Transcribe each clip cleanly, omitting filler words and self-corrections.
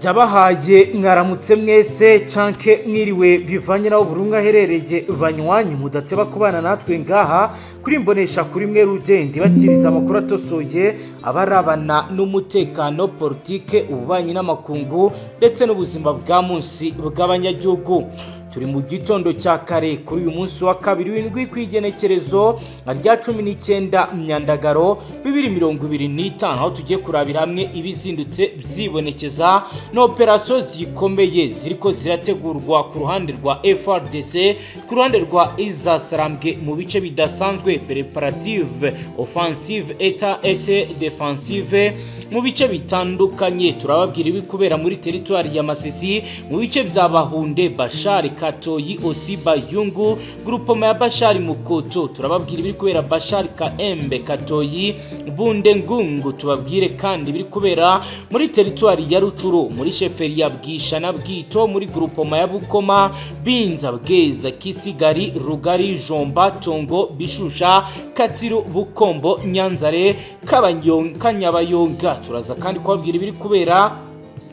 Ndabahaye mwaramutse mwese canke mwiriwe bivanye naho burunga herereye banywanyi mudateba kubana natwe ngaha kuri mbonesha kuri mwe rugende bakiriza amakuru atosoye abarabana n'umutekano politike ububanyi n'amakungu ndetse n'ubuzima bwa munsi bw'abanyagihugu. Turi mu gitondo cya kare kuri uyu munsi wa kabiri w'indwi kwigenekerezo rya 19 Myandagaro 2025 aho tugiye kurabira hamwe ibizindutse byibonekeza no operation zikomeye ziriko zirategurwa ku ruhande rwa FRDC ku ruhande rwa Izasarambwe mu bice bidasanzwe preparative offensive et defensive mu bice bitandukanye. Turababwira ibikubera muri territoire ya Masisi mu bice bya Bahunde, Bashari, Katoyi, Osiba, Yungu, groupement ya Bashari Mukoto. Turababwira ibikubera Bashari, Kaembe, Katoyi, Bunde, Ngungu. Tubabwire kandi ibikubera muri territoire ya Rucuru, muri sheferi ya Bwisha na Bwito, muri groupement ya Bukoma, Binza, Bweza, Kisigari, Rugari, Jomba, Tongo, Bishusha, Katsiru, Bukombo, Nyanzare, Kanyabayonga. Turaza kandi kubabwira ibiri kubera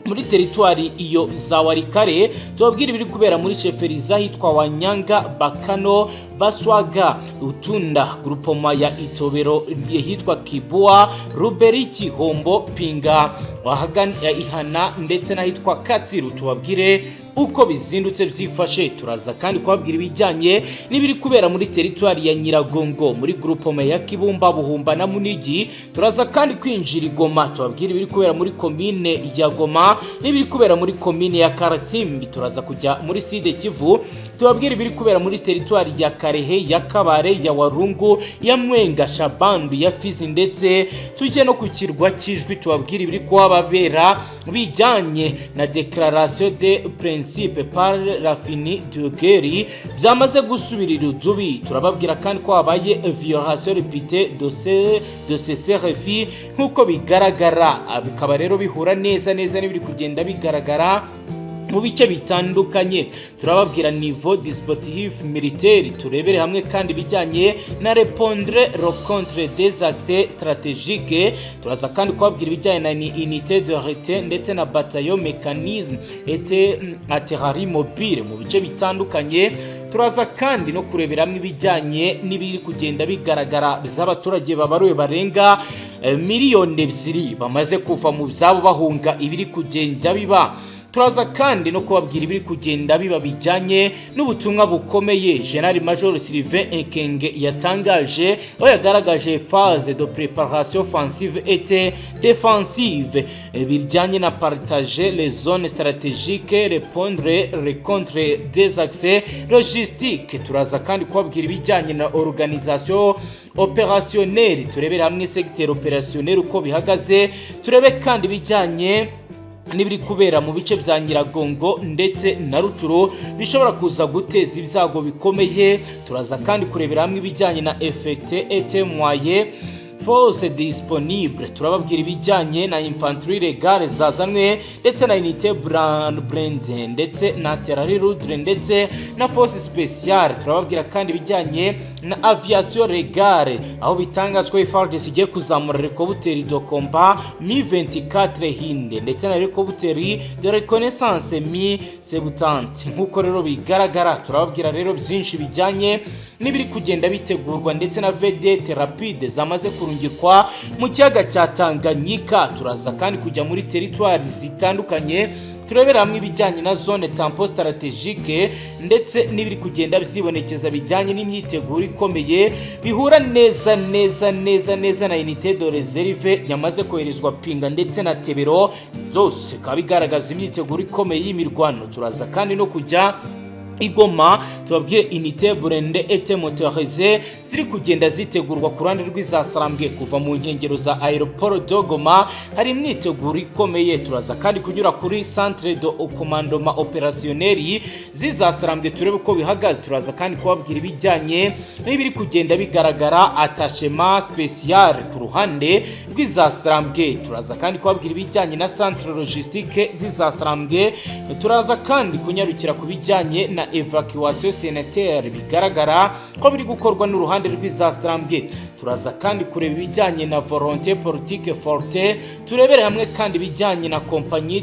muri territoire iyo za Warikare. Tubabwira ibiri kubera muri sheferi zahitwa Wanyanga, Bakano, Baswaga, Utunda, groupement ya Itobero yitwa Kibua, Ruberiki, Hombo, Pinga, Wahagana ya Ihana ndetse n'ahitwa Katsiru. Tubabwire uko bizindutse byifashe. Turaza kandi kubabwira ibijyanye n'ibiri kubera muri territoire ya Nyiragongo, muri groupement ya Kibumba, Buhumba na Munigi. Turaza kandi kwinjira Goma. Tubabwira ibiri kubera muri commune ya Goma n'ibiri kubera muri commune ya Karasimbi. Turaza kujya muri Sud Kivu. Tubabwira ibiri kubera muri territoire ya Karehe, ya Kabare, ya Warungu, ya Mwenga, Shabandu, ya Fizi ndetse tujye no kukirwa Kijwi. Tubabwira ibiri kuhababera bijyanye na déclaration de principe par la fini de guerre byamaze gusubirira udubi. Turababwira kandi ko habaye violation répétée de ces CRFI nkuko bigaragara, bikaba rero bihura neza n'ibiri kugenda bigaragara mu bice bitandukanye. Turababwira niveau dispositif militaire, turebere hamwe kandi bijyanye na répondre rencontre des axes stratégiques. Turaza kandi kubabwira bijyanye na unité de rété ndetse na bataillon mécanisme et artillerie mobile mu bice bitandukanye. Turaza kandi no kurebera hamwe bijyanye n'ibiri kugenda bigaragara by'abaturage babaruwe barenga miliyoni 2 bamaze kuva mu byabo bahunga ibiri kugenda biba. Turaza kandi no kubabwira ibiri kugenda biba bijyanye n'ubutumwa bukomeye General Major Sylvain Ekenge yatangaje aho yagaragaje phase de préparation offensive et défensive bijyanye na partager les zones stratégiques, répondre rencontre des axes logistiques. Turaza kandi kubabwira ibijyanye na organisation opérationnelle, turebera hamwe secteur opérationnel uko bihagaze. Turebe kandi bijyanye n'ibiri kubera mu bice bya Nyiragongo ndetse na Rucuru bishobora kuza guteza ibyago bikomeye. Turaza kandi kurebera hamwe ibijyanye na effect et moyen force disponible. Turababwira ibijyanye na infantry regale zazanwe ndetse na unité blindée ndetse na artillerie lourde ndetse na force spéciale. Turababwira kandi ibijyanye na aviation regale aho bitangazwe FARDC igiye kuzamura helicopter de combat Mi-24 Hinde ndetse na helicopter de reconnaissance Mi-70 nkuko rero bigaragara. Turababwira rero byinshi bijyanye n'ibiri kugenda bitegurwa ndetse na vedette rapide zamaze kurungikwa mu kiyaga cya Tanganyika. Turaza kandi kujya muri territoire zitandukanye turebera hamwe ibijyanye na zone tampon stratégique ndetse n'ibiri kugenda byibonekeza bijyanye n'imyiteguro ikomeye bihura neza na unité de réserve yamaze koherezwa Pinga ndetse na Tebero, zose kabigaragaza imyiteguro ikomeye y'imirwano. Turaza kandi no kujya Igoma tubabwire unité blindée et motorisée ziri kugenda zitegurwa ku ruhande rw'Izasarambwe kuva mu nkengero za aéroport de Goma. Hari imyiteguro ikomeye. Turaza kandi kunyura kuri centre de commandement opérationnel z'Izasarambwe turebe uko bihagaze. Turaza kandi kubabwira ibijyanye n'ibiri kugenda bigaragara attachement spécial ku ruhande rw'Izasarambwe. Turaza kandi kubabwira ibijyanye na centre logistique z'Izasarambwe. Turaza kandi kunyarukira ku bijyanye na evacuation sanitaire bigaragara ko biri gukorwa n'uruhande rw'izasarambwe. Turaza kandi kureba ibijyanye na volonté politique forte, turebere hamwe kandi ibijyanye na compagnie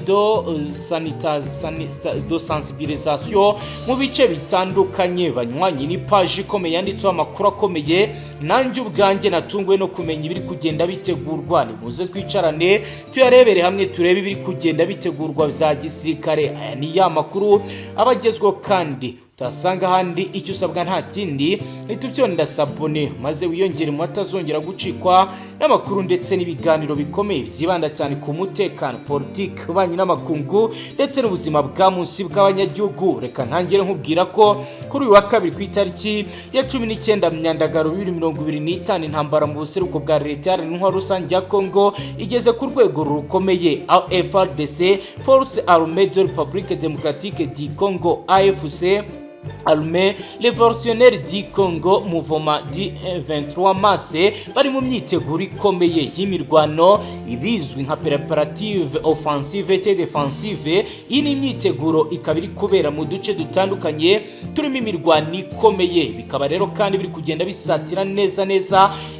de sensibilisation mu bice bitandukanye. Banywanyi ni page ikomeye yanditseho amakuru akomeye, nanjye ubwanjye natunguwe no kumenya ibiri kugenda bitegurwa. Nimuze twicarane tuyarebere hamwe, turebe ibiri kugenda bitegurwa bya gisirikare. Aya ni ya makuru abagezweho kandi utasanga handi. Icyo usabwa nta kindi nitufyonda sabone maze wiyongere mu atazongera gucikwa n'amakuru ndetse n'ibiganiro bikomeye byibanda cyane ku mutekano, politiki, ububanyi n'amakungu ndetse n'ubuzima bwa munsi bw'abanyagihugu. Reka ntangire nkubwira ko kuri uyu wa kabiri ku itariki ya 19 Myandagaro 2025 intambara mu buseruko bwa leta y'intwaro rusange ya Congo igeze ku rwego rukomeye, aho FARDC, Force Armée de République Démocratique du Congo, AFC, Armée Révolutionnaire du Congo, Mouvement du 23 mars bari mu myiteguro ikomeye y'imirwano ibizwi nka préparative offensive et défensive. Iyi ni imyiteguro ikaba iri kubera mu duce dutandukanye turimo imirwano ikomeye, bikaba rero kandi biri kugenda bisatira neza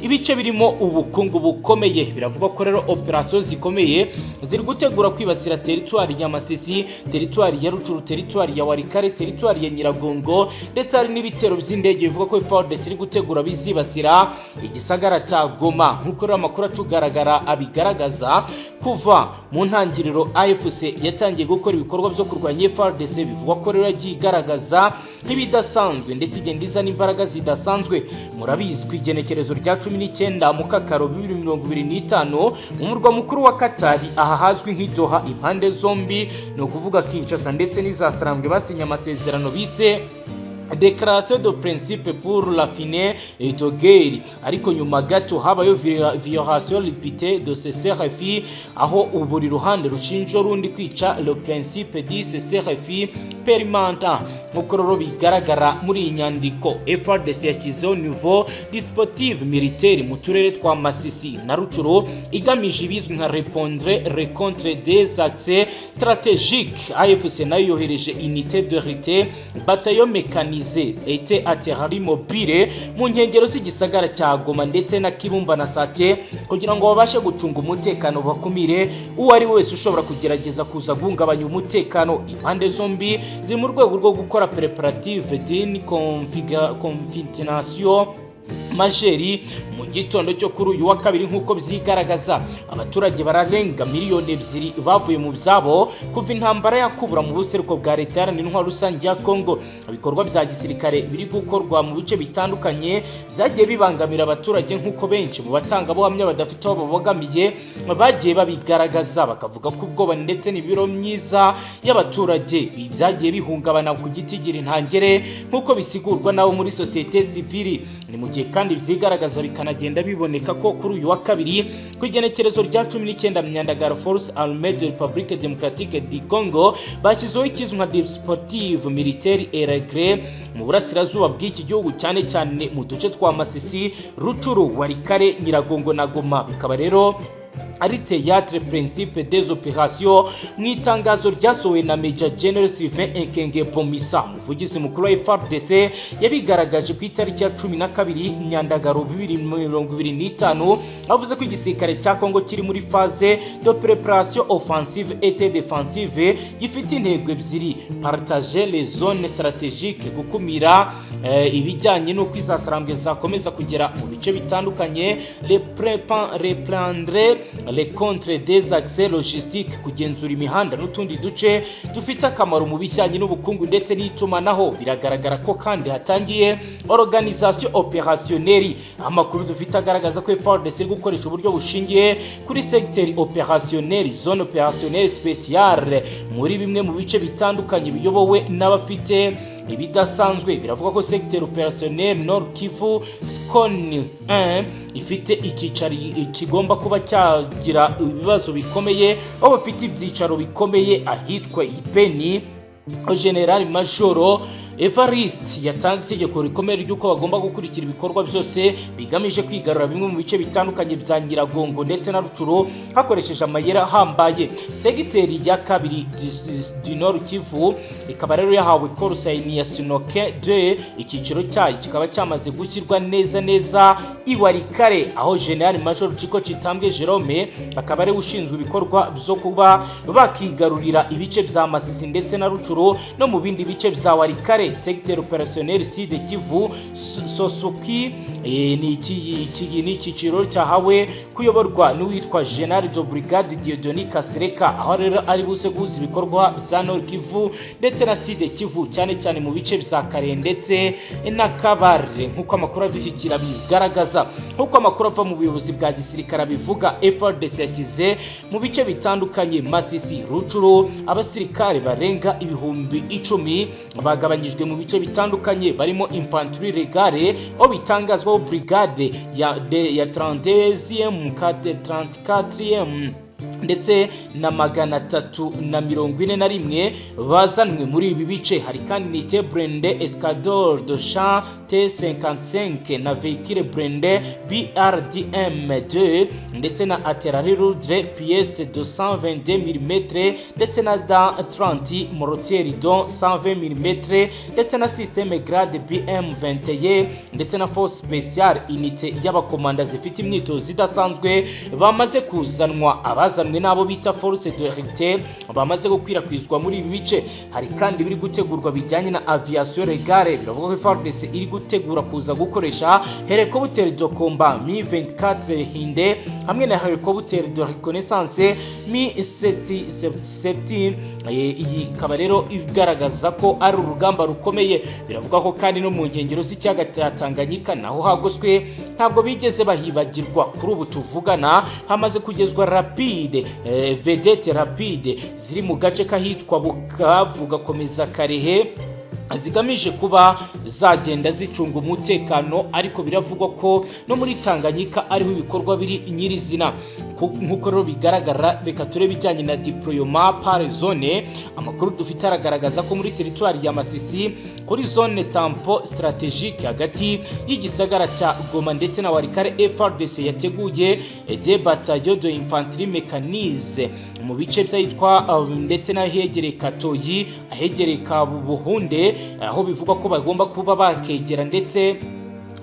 ibice birimo ubukungu bukomeye. Biravuga ko rero operation zikomeye ziri gutegura kwibasira territoire ya Masisi, territoire ya Rucuru, territoire ya Warikare, territoire ya Nyiragongo, ndetse hari n'ibitero by'indege bivuga ko FARDC iri gutegura bizibasira igisagara cya Goma. Nk'uko rero amakuru atugaragara abigaragaza, kuva mu ntangiriro AFC yatangiye gukora ibikorwa byo kurwanya FARDC, bivugwa ko rero yagiye igaragaza nk'ibidasanzwe ndetse igenda izana imbaraga zidasanzwe. Murabizi ku igenekerezo rya 19 Mukakaro 2025 mu murwa mukuru wa Qatar, aha hazwi nk'Doha, impande zombi no kuvuga Kinshasa ndetse n'izasarambwe basinye amasezerano bise Déclaration de principe pour la fin et de guerre. Ariko nyuma gato habayo violation répétée de ce CRFI, aho uburi ruhande rushinjo rundi kwica le principe du CRFI permanent. Nk'uko rero bigaragara muri iyi nyandiko, FARDC yashyizeho niveau dispositif militaire mu turere twa Masisi na Rucuru igamije ibizwi nka répondre contre des axes stratégiques. AFC nayo yohereje unité de rite bataillon mécanisé était atterri mobile mu nkengero z'igisagara cya Goma ndetse na Kibumba na Sake kugira ngo babashe gucunga umutekano, bakumire uwo ari wese ushobora kugerageza kuza guhungabanya umutekano. Impande zombi ziri mu rwego rwo gukora préparative d'une confrontation majeri mu gitondo cyo kuri uyu wa kabiri. Nk'uko byigaragaza, abaturage bararenga miliyoni 2 bavuye mu byabo kuva intambara yakubura mu buseruko bwa leta y'intwaro rusange ya Congo. Ibikorwa bya gisirikare biri gukorwa mu bice bitandukanye byagiye bibangamira abaturage, nk'uko benshi mu batanga buhamya badafite aho babogamiye bagiye babigaragaza, bakavuga ko ubwoba ndetse n'ibiro myiza y'abaturage byagiye bihungabana ku giti gira intangere, nk'uko bisigurwa nabo muri société civile. Ni mu gihe kandi byigaragaza bikanagenda biboneka ko kuri uyu wa kabiri ku igenekerezo rya 19 Myandagaro, Force Armée de République Démocratique du Congo bashyizeho ikizwi nka dispositif militaire éregré mu burasirazuba bw'iki gihugu, cyane cyane mu duce twa Masisi, Rucuru, Warikare, Nyiragongo na Goma. Bikaba rero ari théâtre principe des opérations. Mu itangazo ryasohowe na Major General Sylvain Ekenge Pomisa, umuvugizi mukuru wa FARDC, yabigaragaje ku itariki ya 12 Myandagaro 2025, avuze ko igisirikare cya Congo kiri muri phase de préparation offensive et défensive gifite intego ebyiri: partager les zones stratégiques, gukumira ibijyanye no kwizasarambwe zakomeza kugera mu bice bitandukanye, reprendre les contre des accès logistiques, kugenzura imihanda n'utundi duce dufite akamaro mu bijyanye n'ubukungu ndetse n'itumanaho. Biragaragara ko kandi hatangiye organisation opérationnelle. Amakuru dufite agaragaza ko FARDC iri gukoresha uburyo bushingiye kuri secteur opérationnel, zone opérationnelle spéciale muri bimwe mu bice bitandukanye biyobowe n'abafite ibidasanzwe. Biravuga ko secteur opérationnel Nord Kivu SCON 1 ifite icyicari kigomba kuba cyagira ibibazo bikomeye, aho bafite ibyicaro bikomeye ahitwa Ipeni. General Majoro Evariste yatanze itegeko rikomeye ry'uko bagomba gukurikira ibikorwa byose bigamije kwigarura bimwe mu bice bitandukanye bya Nyiragongo ndetse na Rucuro hakoresheje amayera ahambaye. Segiteri ya kabiri du Nord Kivu ikaba rero yahawe Conseil ya Sinoke 2, icyiciro cyayo kikaba cyamaze gushyirwa neza Iwarikare, aho General Major Chiko Chitambwe Jerome akaba ari ushinzwe ibikorwa byo kuba bakigarurira ibice bya Masisi ndetse na Rucuro no mu bindi bice bya Warikare. Secteur opérationnel Sud Kivu Sosuki ni icyiciro cyahawe kuyoborwa n'uwitwa General de Brigade Dieudonné Kasereka, aho rero ari buze guhuza ibikorwa bya Nord Kivu ndetse na Sud Kivu cyane mu bice bya Kare ndetse na Kabare, nk'uko amakuru adushyikira bigaragaza. Nk'uko amakuru ava mu buyobozi bwa gisirikare bivuga, FARDC yashyize mu bice bitandukanye Masisi, Rucuro abasirikare barenga ibihumbi 10 bagabanyijwe mu bice bitandukanye, barimo infantry regale aho bitangazwa brigade ya 32e 34e ndetse na 341 bazanwe muri ibi bice. Hari kandi unité blindée escadron de champ T55 na véhicule blindé BRDM2 ndetse na artillerie lourde pièce de 122 mm ndetse na 30 mortier dont 120 mm ndetse na système grade BM21 ndetse na force spéciale unité y'abakomanda zifite imyitozo idasanzwe bamaze kuzanwa. Abazanwe nabo bita force de réalité bamaze gukwirakwizwa muri ibi bice. Hari kandi biri gutegurwa bijyanye na aviation regale, biravuga ko FARDC iri gutegura kuza gukoresha helicopter de combat Mi-24 Hinde hamwe na helicopter de reconnaissance Mi-17. Iyi ikaba rero igaragaza ko ari urugamba rukomeye. Biravuga ko kandi no mu nkengero z'ikiyaga cya Tanganyika naho hagoswe ntabwo bigeze bahibagirwa. Kuri ubu tuvugana hamaze kugezwa rapide vedette rapide ziri mu gace kahitwa Bukavu gakomeza Karehe zigamije kuba zagenda zicunga umutekano, ariko biravugwa ko no muri Tanganyika ariho ibikorwa biri nyirizina. Nk'uko rero bigaragara, reka turebe bijyanye na deployement par zone. Amakuru dufite aragaragaza ko muri territoire ya Masisi kuri zone tampo strategique hagati y'igisagara cya Goma ndetse na Warikare, FARDC yateguye des bataillons de infanterie mécanisée mu bice byitwa ndetse na hegereye Katoyi, ahegereye Kabuhunde, aho bivugwa ko bagomba kuba bakegera ndetse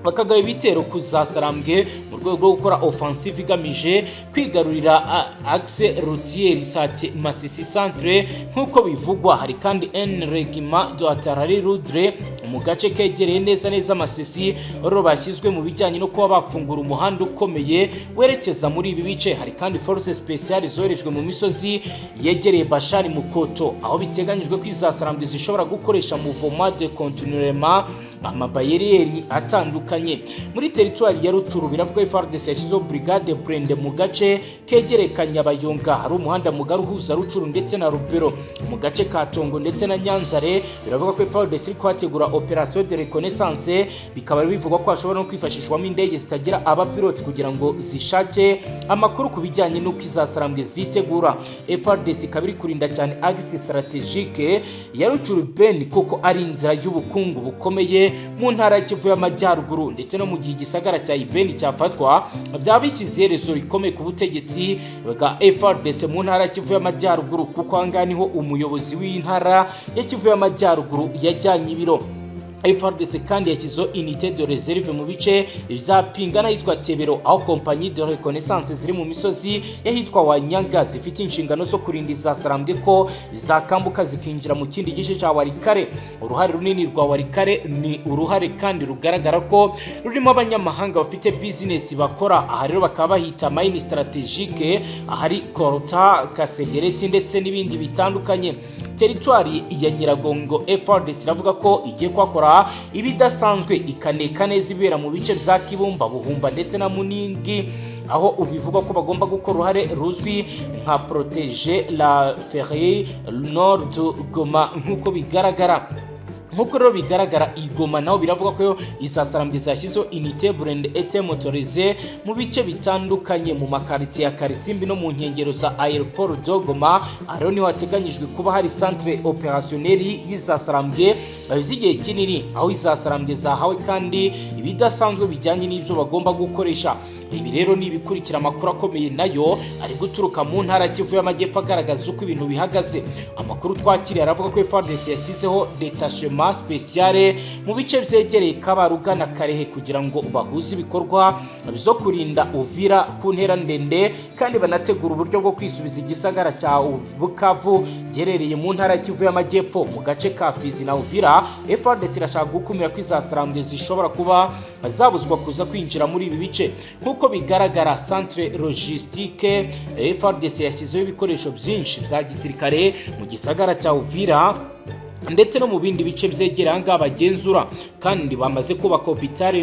bakagaye ibitero kuzasarambwe mu rwego rwo gukora offensive igamije kwigarurira axe routier Sake Masisi centre nk'uko bivugwa. Hari kandi un régiment de artillerie lourde mu gace kegereye neza Masisi ro bashyizwe mu bijyanye no kuba bafungura umuhanda ukomeye werekeza muri ibi bice. Hari kandi force spéciale zorejwe mu misozi yegereye Bashari Mukoto, aho biteganyijwe ko izasarambwe zishobora gukoresha mouvement de continuellement amabayeri atandukanye. Muri territoire ya Rucuro biravuga FARDC yashyizeho brigade blindée mu gace kegereye Kanyabayonga, hari umuhanda mugari uhuza Rucuro ndetse na Rubero. Mu gace ka Tongo ndetse na Nyanzare biravuga ko FARDC iri kwategura opération de reconnaissance, bikaba bivugwa ko hashobora no kwifashishwamo indege zitagira abapilote kugira ngo zishake amakuru ku bijyanye n'uko izasarambwe zitegura. FARDC ikaba iri kurinda cyane axe stratégique ya Rucuro Ben kuko ari inzira y'ubukungu bukomeye mu ntara Kivu y'Amajyaruguru, ndetse no mu gihe igisagara cya Ibeni cyafatwa byabishyize iherezo rikomeye ku butegetsi bwa FARDC mu ntara Kivu y'Amajyaruguru, kuko ahangaha niho umuyobozi w'intara ya Kivu y'Amajyaruguru yajyanye ibiro. FARDC kandi yashyizeho unité de réserve mu bice bya Pingana yitwa Tebero, aho compagnie de reconnaissance ziri mu misozi yahitwa Wanyanga zifite inshingano zo kurinda izasarambwe ko zakambuka zikinjira mu kindi gice cya Warikare. Uruhare runini rwa Warikare ni uruhare kandi rugaragara ko rurimo abanyamahanga bafite business bakora. Aha rero bakaba bahita mine stratégique, ahari Korota, Kasegereti ndetse n'ibindi bitandukanye. Territoire ya Nyiragongo FARDC iravuga ko igiye kwakora ibidasanzwe ikaneka neza ibera mu bice bya Kibumba, Buhumba ndetse na Muningi, aho ubivuga ko bagomba gukora uruhare ruzwi nka protéger la ferry nord Goma nk'uko bigaragara. nkuko rero bigaragara igoma naho biravuga ko izasarambye zashyizeho unité blindée et motorisée mu bice bitandukanye mu makaritiye ya Karisimbi no mu nkengero za aéroport de Goma. Ariho niho hateganyijwe kuba hari centre opérationnel y'izasarambye z'igihe kinini, aho izasarambye zahawe kandi ibidasanzwe bijyanye n'ibyo bagomba gukoresha. Ibi rero ni ibikurikira amakuru akomeye nayo ari guturuka mu ntara Kivu y'Amajyepfo agaragaza uko ibintu bihagaze. Amakuru twakiriye aravuga ko FARDC yashyizeho détachement spécial mu bice byegereye Kabaruga na Karehe kugira ngo bahuze ibikorwa byo kurinda Uvira ku ntera ndende, kandi banategura uburyo bwo kwisubiza igisagara cya Bukavu gerereye mu ntara Kivu y'Amajyepfo mu gace ka Fizi na Uvira. FARDC irashaka gukumira ko izasarambwe zishobora kuba zabuzwa kuza kwinjira muri ibi bice. Nkuko bigaragara centre logistique FARDC yashyizeho ibikoresho byinshi bya gisirikare mu gisagara cya Uvira ndetse no mu bindi bice byegera anga bagenzura, kandi bamaze kubaka hôpital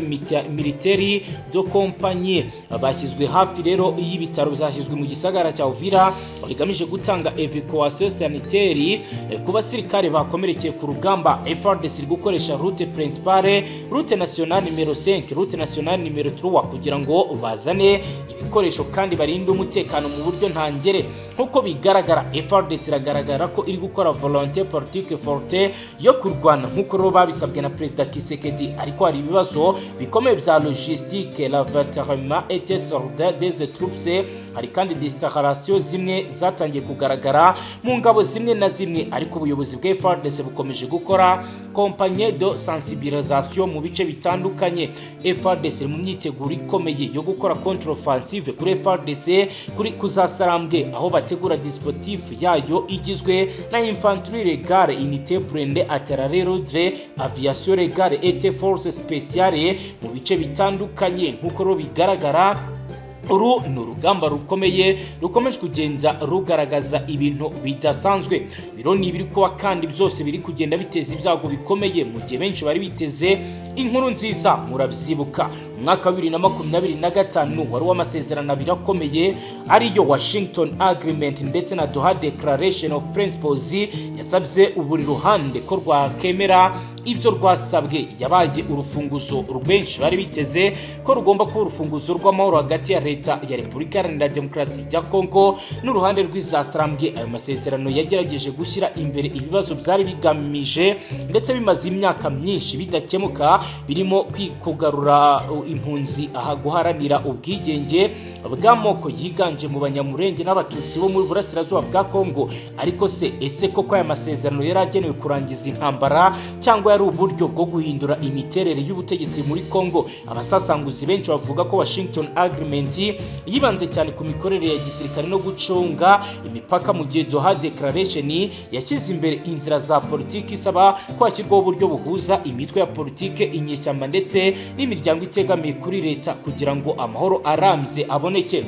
militaire de compagnie bashyizwe hafi rero y'ibitaro byashyizwe mu gisagara cya Uvira, bigamije gutanga evacuation sanitaire ku basirikare bakomerekeye ku rugamba. FARDC iri gukoresha route principale, route nationale numero 5, route nationale numero 3 kugira ngo bazane ibikoresho kandi barinde umutekano mu buryo ntangere. Nkuko bigaragara FARDC iragaragara ko iri gukora volonté politique forte yo kurwana nkuko ro babisabwe na Perezida Kisekedi, ariko hari ibibazo bikomeye bya logistique, l'avènement et soldat des troupes. Hari kandi distaration zimwe zatangiye kugaragara mu ngabo zimwe na zimwe, ariko ubuyobozi bwa FARDC bukomeje gukora campagne de sensibilisation mu bice bitandukanye. FARDC mu myiteguro ikomeye yo gukora contre-offensive kuri FARDC kuri kuzasarambwe, aho bategura dispositif yayo igizwe na infanterie légale, unité blindée artillerie, aviation légale et force spéciale mu bice bitandukanye. Nkuko ro bigaragara uru ni urugamba rukomeye rukomeje kugenda rugaragaza ibintu bidasanzwe. Biro ni ibiri kuba kandi byose biri kugenda biteza ibyago bikomeye mu gihe benshi bari biteze inkuru nziza. Murabyibuka umwaka wa 2025 wari w'amasezerano abiri akomeye ariyo Washington Agreement ndetse na Doha Declaration of Principles yasabye uburi ruhande ko rwakemera ibyo rwasabwe. Yabaye urufunguzo rwinshi bari biteze ko rugomba kuba urufunguzo rw'amahoro hagati ya leta ya Repubulika Iharanira Demokarasi ya Kongo n'uruhande rw'izasarambwe. Ayo masezerano yagerageje gushyira imbere ibibazo byari bigamije ndetse bimaze imyaka myinshi bidakemuka, birimo kugarura impunzi, aha guharanira ubwigenge bw'amoko yiganje mu Banyamurenge n'Abatutsi bo muri Burasirazuba bwa Kongo. Ariko se ese koko aya masezerano yaragenewe kurangiza intambara cyangwa yari uburyo bwo guhindura imiterere y'ubutegetsi muri Kongo? Abasasanguzi benshi bavuga ko Washington Agreement yibanze cyane ku mikorere ya gisirikare no gucunga imipaka, mu gihe Doha Declaration yashyize imbere inzira za politiki isaba kwashyirwaho uburyo buhuza imitwe ya politike, inyeshyamba ndetse n'imiryango itegamiye kuri leta kugira ngo amahoro arambye aboneke.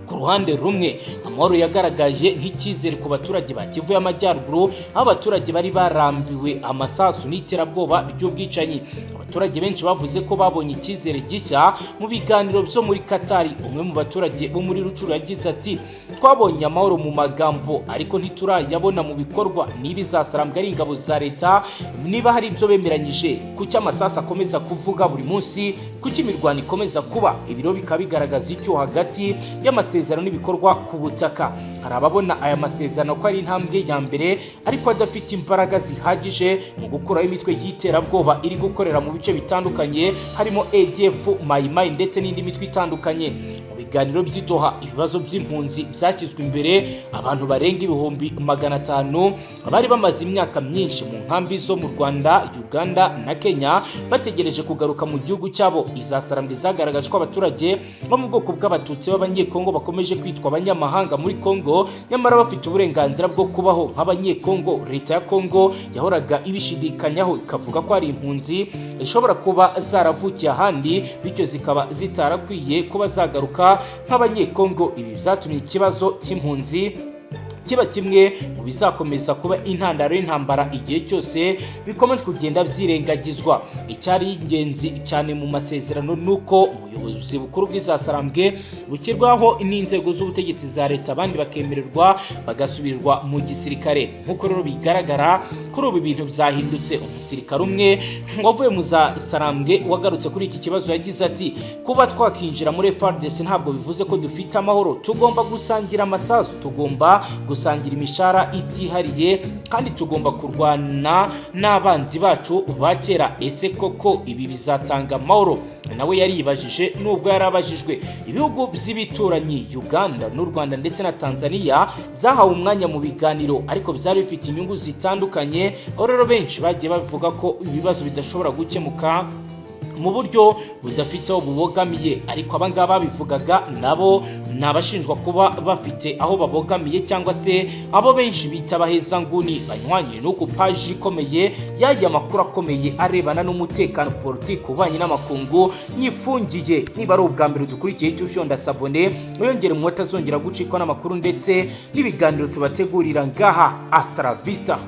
Ku ruhande rumwe amahoro yagaragaje nk'icyizere ku baturage ba Kivu y'Amajyaruguru, aho abaturage bari barambiwe amasasu n'iterabwoba ry'ubwicanyi. Abaturage benshi bavuze ko babonye icyizere gishya mu biganiro byo muri Qatar. Umwe mu baturage bo muri Rucuru yagize ati, twabonye amahoro mu magambo ariko ntiturayabona mu bikorwa. Niba izasarambwe ari ingabo za leta, niba hari ibyo bemeranyije, kuki amasasu akomeza kuvuga buri munsi, kuki imirwano ikomeza kuba? Ibiro bikaba bigaragaza icyo hagati y'amasezerano n'ibikorwa ku butaka. Hari ababona aya masezerano ko ari intambwe ya mbere, ariko adafite imbaraga zihagije mu gukuraho imitwe y'iterabwoba iri gukorera mu bice bitandukanye, harimo ADF, Mai Mai ndetse n'indi mitwe itandukanye. Mu biganiro by'Doha ibibazo by'impunzi byashyizwe imbere. Abantu barenga 500 bari bamaze imyaka myinshi mu nkambi zo mu Rwanda, Uganda na Kenya bategereje kugaruka mu gihugu cyabo. Izasarambwe zagaragaje ko abaturage bo mu bwoko bw'Abatutsi b'Abanyekongo bakomeje kwitwa abanyamahanga muri Kongo, nyamara bafite uburenganzira bwo kubaho nk'Abanyekongo. Leta ya Kongo yahoraga ibishidikanyaho, ikavuga ko ari impunzi zishobora kuba zaravukiye ahandi, bityo zikaba zitarakwiye kuba zagaruka nk'Abanyekongo. Ibi byatumye ikibazo cy'impunzi kiba kimwe mu bizakomeza kuba intandaro y'intambara igihe cyose bikomeje kugenda byirengagizwa. Icyari ingenzi cyane mu masezerano nuko ubuyobozi bukuru bw'izasarambwe bushyirwaho n'inzego z'ubutegetsi za leta, abandi bakemererwa bagasubirirwa mu gisirikare. Nk'uko rero bigaragara kuri ubu bintu byahindutse. Umusirikare umwe wavuye mu zasarambwe wagarutse kuri iki kibazo yagize ati kuba twakinjira muri FARDC ntabwo bivuze ko dufite amahoro, tugomba gusangira amasasu, tugomba gusangira imishara itihariye kandi tugomba kurwana n'abanzi bacu ba kera. Ese koko ibi bizatanga amahoro? Nawe yaribajije nubwo yarabajijwe. Ibihugu by'ibituranyi Uganda n'u Rwanda ndetse na Tanzania byahawe umwanya mu biganiro, ariko byari bifite inyungu zitandukanye. Aho rero benshi bagiye bavuga ko ibibazo bidashobora gukemuka mu buryo budafite aho bubogamiye, ariko abangaba bivugaga nabo nabashinjwa kuba bafite aho babogamiye, cyangwa se abo benshi bita baheza nguni banywanye nuko paji ikomeye yajya amakuru akomeye arebana n'umutekano, politiki, ubanye n'amakungu nyifungiye. Niba ari ubwa mbere dukurikiye cy'ushonda sabone mwongere mu batazongera gucikwa n'amakuru ndetse n'ibiganiro tubategurira ngaha. Astra Vista.